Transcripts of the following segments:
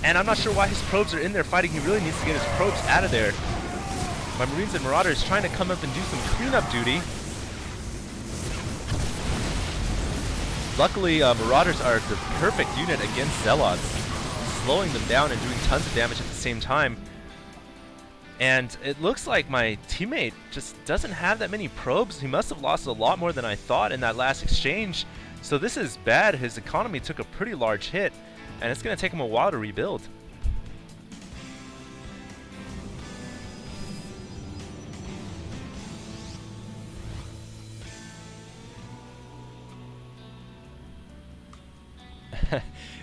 And I'm not sure why his probes are in there fighting. He really needs to get his probes out of there. My Marines and Marauders trying to come up and do some cleanup duty. Luckily, Marauders are the perfect unit against Zealots, slowing them down and doing tons of damage at the same time. And it looks like my teammate just doesn't have that many probes. He must have lost a lot more than I thought in that last exchange. So this is bad. His economy took a pretty large hit, and it's going to take him a while to rebuild.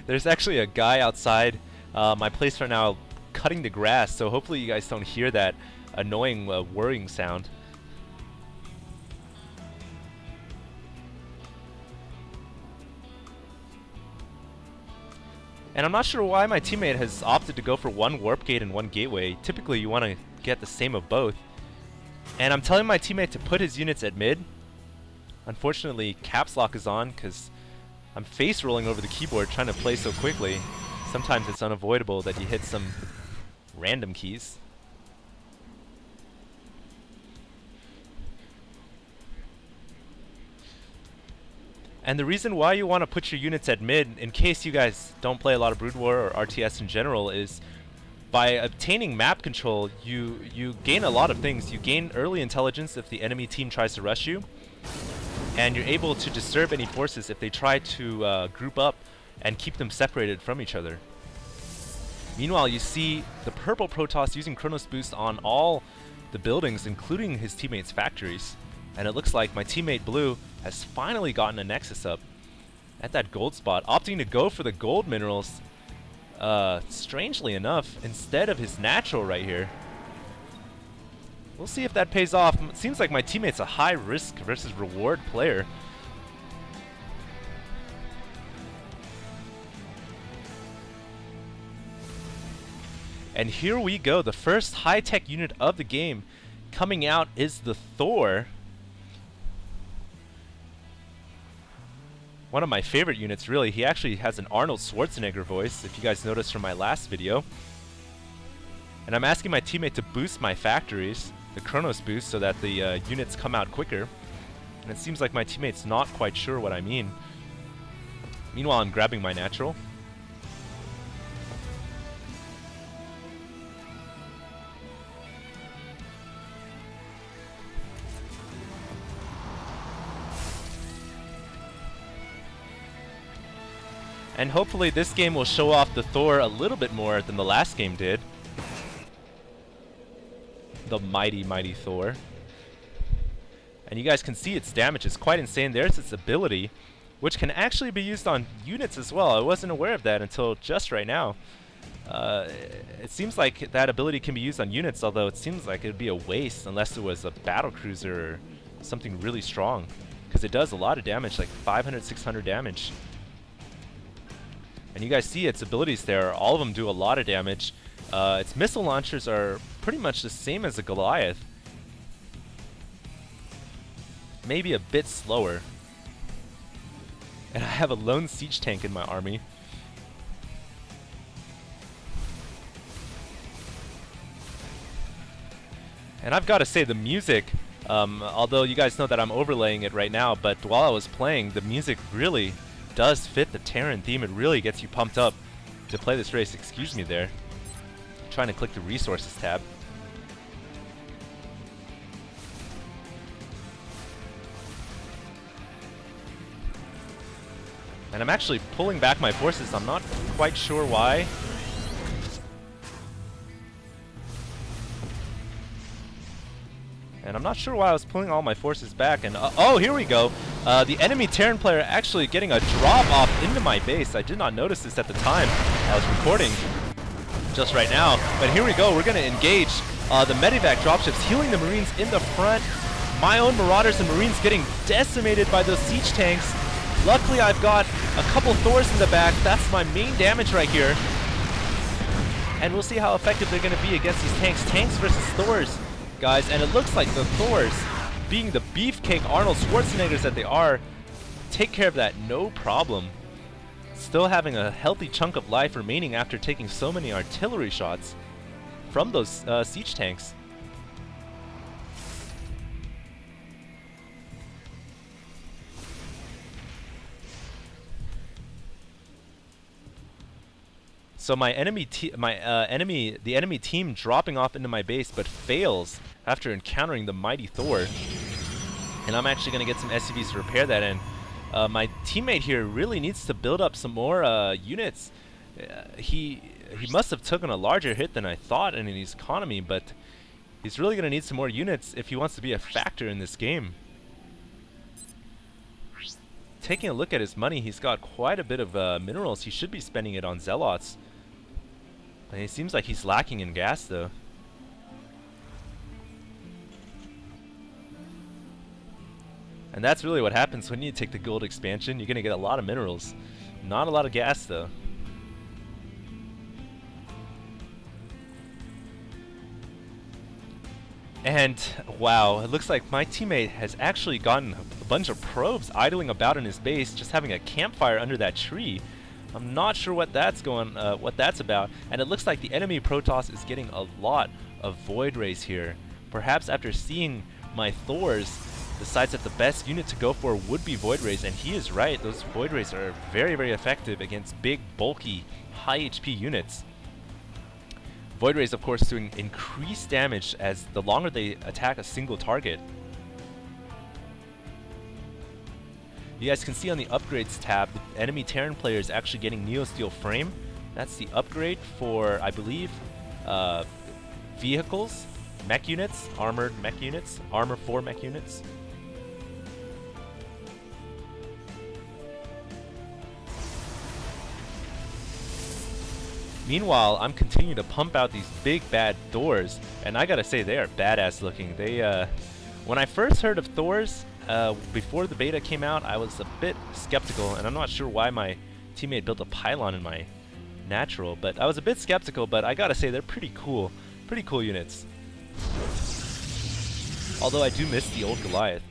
There's actually a guy outside my place right now cutting the grass, so hopefully you guys don't hear that annoying whirring sound. And I'm not sure why my teammate has opted to go for one warp gate and one gateway. Typically you want to get the same of both. And I'm telling my teammate to put his units at mid. Unfortunately, caps lock is on because I'm face rolling over the keyboard trying to play so quickly. Sometimes it's unavoidable that you hit some random keys. And the reason why you want to put your units at mid, in case you guys don't play a lot of Brood War or RTS in general, is by obtaining map control, you gain a lot of things. You gain early intelligence if the enemy team tries to rush you, and you're able to disturb any forces if they try to group up and keep them separated from each other. Meanwhile, you see the purple Protoss using Chronos Boost on all the buildings, including his teammates' factories. And it looks like my teammate Blue has finally gotten a Nexus up at that gold spot, opting to go for the gold minerals, strangely enough, instead of his natural right here. We'll see if that pays off. It seems like my teammate's a high risk versus reward player. And here we go, the first high-tech unit of the game coming out is the Thor. One of my favorite units, really. He actually has an Arnold Schwarzenegger voice, if you guys noticed from my last video. And I'm asking my teammate to boost my factories, the Chronos boost, so that the units come out quicker. And it seems like my teammate's not quite sure what I mean. Meanwhile, I'm grabbing my natural. And hopefully this game will show off the Thor a little bit more than the last game did. The mighty, mighty Thor. And you guys can see its damage is quite insane. There's its ability, which can actually be used on units as well. I wasn't aware of that until just right now. It seems like that ability can be used on units, although it seems like it would be a waste unless it was a battle cruiser or something really strong. Because it does a lot of damage, like 500, 600 damage. And you guys see its abilities there. All of them do a lot of damage. Its missile launchers are pretty much the same as a Goliath. Maybe a bit slower. And I have a lone siege tank in my army. And I've got to say, the music, although you guys know that I'm overlaying it right now, but while I was playing, the music really does fit the Terran theme. It really gets you pumped up to play this race. Excuse me there. I'm trying to click the resources tab. And I'm actually pulling back my forces. I'm not quite sure why. And I'm not sure why I was pulling all my forces back. And oh, here we go. The enemy Terran player actually getting a drop off into my base. I did not notice this at the time I was recording just right now. But here we go. We're going to engage the Medivac dropships, healing the Marines in the front. My own Marauders and Marines getting decimated by those siege tanks. Luckily, I've got a couple Thors in the back. That's my main damage right here. And we'll see how effective they're going to be against these tanks. Tanks versus Thors, guys. And it looks like the Thors, being the beefcake Arnold Schwarzeneggers that they are, take care of that no problem. still having a healthy chunk of life remaining after taking so many artillery shots from those siege tanks. So my the enemy team dropping off into my base, but fails after encountering the mighty Thor. And I'm actually going to get some SCVs to repair that. And my teammate here really needs to build up some more units. He must have taken a larger hit than I thought in his economy, but he's really going to need some more units if he wants to be a factor in this game. Taking a look at his money, he's got quite a bit of minerals. He should be spending it on Zealots. And it seems like he's lacking in gas, though. And that's really what happens when you take the gold expansion. You're going to get a lot of minerals. Not a lot of gas, though. And, wow, it looks like my teammate has actually gotten a bunch of probes idling about in his base, just having a campfire under that tree. I'm not sure what that's about, and it looks like the enemy Protoss is getting a lot of Void Rays here. Perhaps after seeing my Thors, decides that the best unit to go for would be Void Rays, and he is right. Those Void Rays are very, very effective against big, bulky, high HP units. Void Rays, of course, doing increased damage as the longer they attack a single target. You guys can see on the upgrades tab, the enemy Terran player is actually getting Neo Steel Frame. That's the upgrade for, I believe, vehicles, mech units, armored mech units, armor 4 mech units. Meanwhile, I'm continuing to pump out these big bad Thors, and I gotta say they are badass looking. They, when I first heard of Thors, before the beta came out, I was a bit skeptical, and I'm not sure why my teammate built a pylon in my natural, but I was a bit skeptical, but I gotta say they're pretty cool units. Although I do miss the old Goliath.